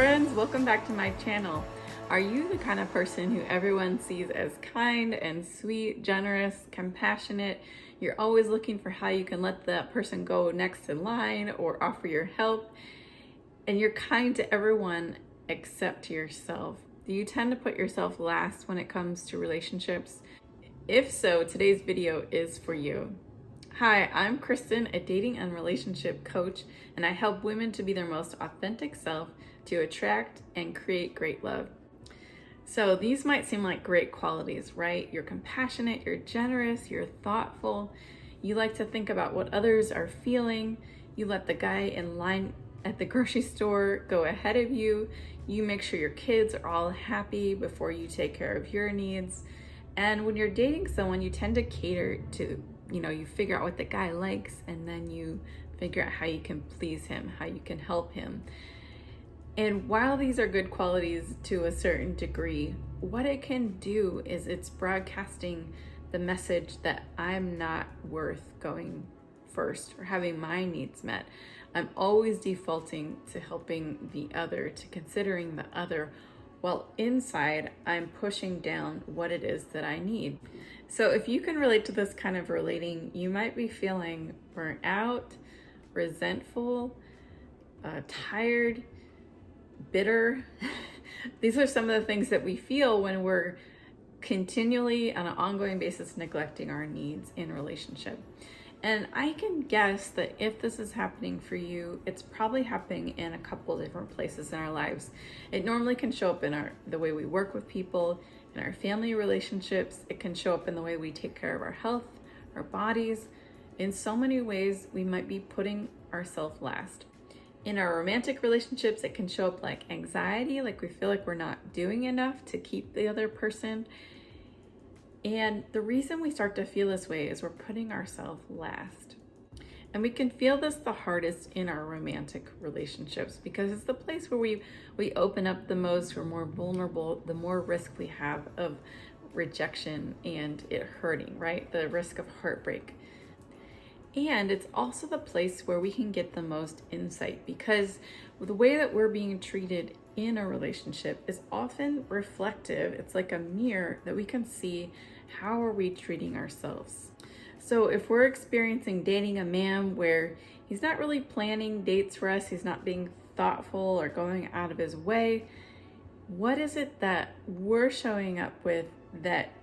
friends, welcome back to my channel. Are you the kind of person who everyone sees as kind and sweet, generous, compassionate? You're always looking for how you can let that person go next in line or offer your help, and you're kind to everyone except to yourself. Do you tend to put yourself last when it comes to relationships? If so, today's video is for you. Hi, I'm Kristen, a dating and relationship coach, and I help women to be their most authentic self to attract and create great love. So these might seem like great qualities, right? You're compassionate, you're generous, you're thoughtful, you like to think about what others are feeling, you let the guy in line at the grocery store go ahead of you, you make sure your kids are all happy before you take care of your needs. And when you're dating someone, you tend to cater to, you figure out what the guy likes, and then you figure out how you can please him, how you can help him. And while these are good qualities to a certain degree, what it can do is it's broadcasting the message that I'm not worth going first or having my needs met. I'm always defaulting to helping the other, to considering the other, while inside I'm pushing down what it is that I need. So if you can relate to this kind of relating, you might be feeling burnt out, resentful, tired, bitter. These are some of the things that we feel when we're continually on an ongoing basis neglecting our needs in relationship. And I can guess that if this is happening for you, it's probably happening in a couple different places in our lives. It normally can show up in the way we work with people, in our family relationships. It can show up in the way we take care of our health, our bodies. In so many ways, we might be putting ourselves last. In our romantic relationships, it can show up like anxiety, like we feel like we're not doing enough to keep the other person. And the reason we start to feel this way is we're putting ourselves last. And we can feel this the hardest in our romantic relationships because it's the place where we open up the most, we're more vulnerable, the more risk we have of rejection and it hurting, right? The risk of heartbreak. And it's also the place where we can get the most insight because the way that we're being treated in a relationship is often reflective. It's like a mirror that we can see how are we treating ourselves. So if we're experiencing dating a man where he's not really planning dates for us, he's not being thoughtful or going out of his way, what is it that we're showing up with that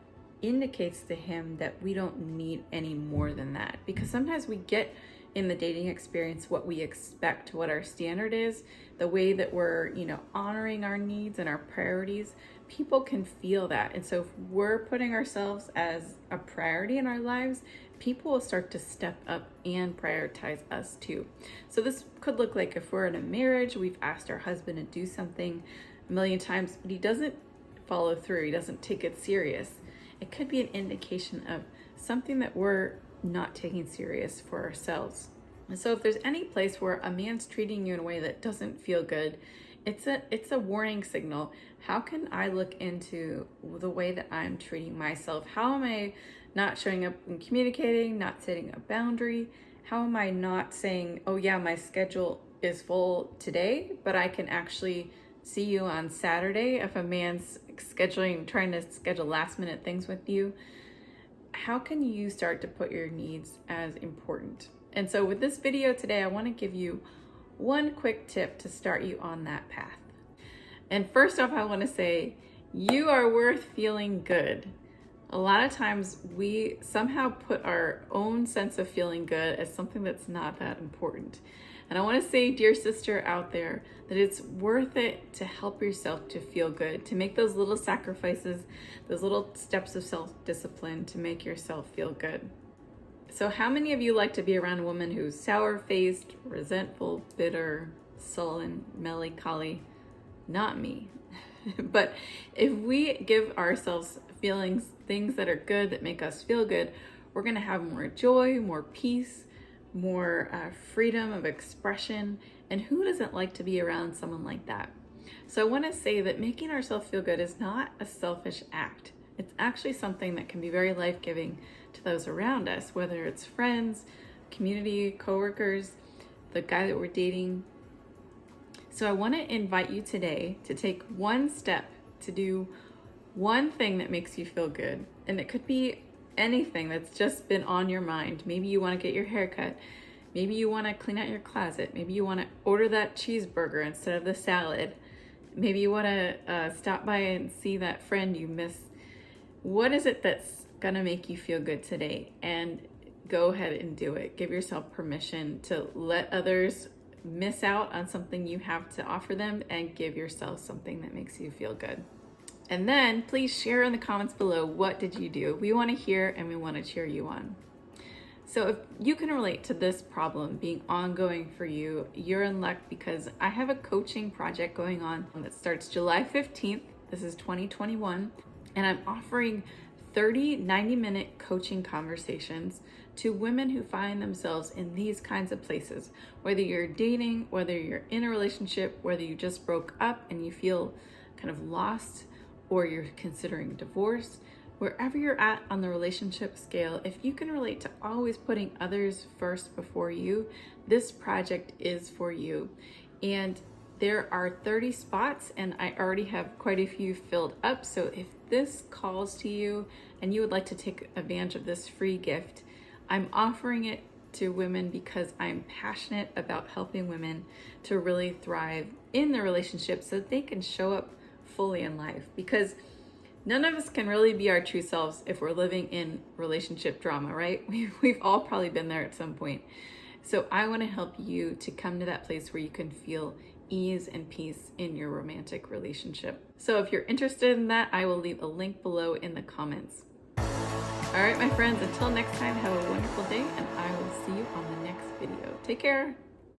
indicates to him that we don't need any more than that? Because sometimes we get in the dating experience what we expect, what our standard is, the way that we're, honoring our needs and our priorities. People can feel that. And so if we're putting ourselves as a priority in our lives, people will start to step up and prioritize us too. So this could look like if we're in a marriage, we've asked our husband to do something a million times, but he doesn't follow through, he doesn't take it serious. It could be an indication of something that we're not taking serious for ourselves. And so if there's any place where a man's treating you in a way that doesn't feel good, it's a warning signal. How can I look into the way that I'm treating myself? How am I not showing up and communicating, not setting a boundary? How am I not saying, oh yeah, my schedule is full today, but I can actually see you on Saturday? If a man's trying to schedule last minute things with you, how can you start to put your needs as important? And so with this video today, I want to give you one quick tip to start you on that path. And first off, I want to say you are worth feeling good. A lot of times we somehow put our own sense of feeling good as something that's not that important. And I want to say, dear sister out there, that it's worth it to help yourself to feel good, to make those little sacrifices, those little steps of self-discipline to make yourself feel good. So how many of you like to be around a woman who's sour-faced, resentful, bitter, sullen, melancholy? Not me. But if we give ourselves feelings, things that are good, that make us feel good, we're going to have more joy, more peace, more freedom of expression. And who doesn't like to be around someone like that? So I want to say that making ourselves feel good is not a selfish act. It's actually something that can be very life-giving to those around us, whether it's friends, community, coworkers, the guy that we're dating. So I want to invite you today to take one step to do one thing that makes you feel good. And it could be anything that's just been on your mind. Maybe you want to get your hair cut. Maybe you want to clean out your closet. Maybe you want to order that cheeseburger instead of the salad. Maybe you want to stop by and see that friend you miss. What is it that's going to make you feel good today? And go ahead and do it. Give yourself permission to let others miss out on something you have to offer them, and give yourself something that makes you feel good. And then please share in the comments below, what did you do? We want to hear and we want to cheer you on. So if you can relate to this problem being ongoing for you, you're in luck, because I have a coaching project going on that starts July 15th. This is 2021. And I'm offering 30 90-minute coaching conversations to women who find themselves in these kinds of places. Whether you're dating, whether you're in a relationship, whether you just broke up and you feel kind of lost, or you're considering divorce, wherever you're at on the relationship scale, if you can relate to always putting others first before you, this project is for you. And there are 30 spots, and I already have quite a few filled up. So if this calls to you and you would like to take advantage of this free gift, I'm offering it to women because I'm passionate about helping women to really thrive in their relationship so that they can show up fully in life. Because none of us can really be our true selves if we're living in relationship drama, right? We've all probably been there at some point. So I want to help you to come to that place where you can feel ease and peace in your romantic relationship. So if you're interested in that, I will leave a link below in the comments. All right, my friends, until next time, have a wonderful day, and I will see you on the next video. Take care.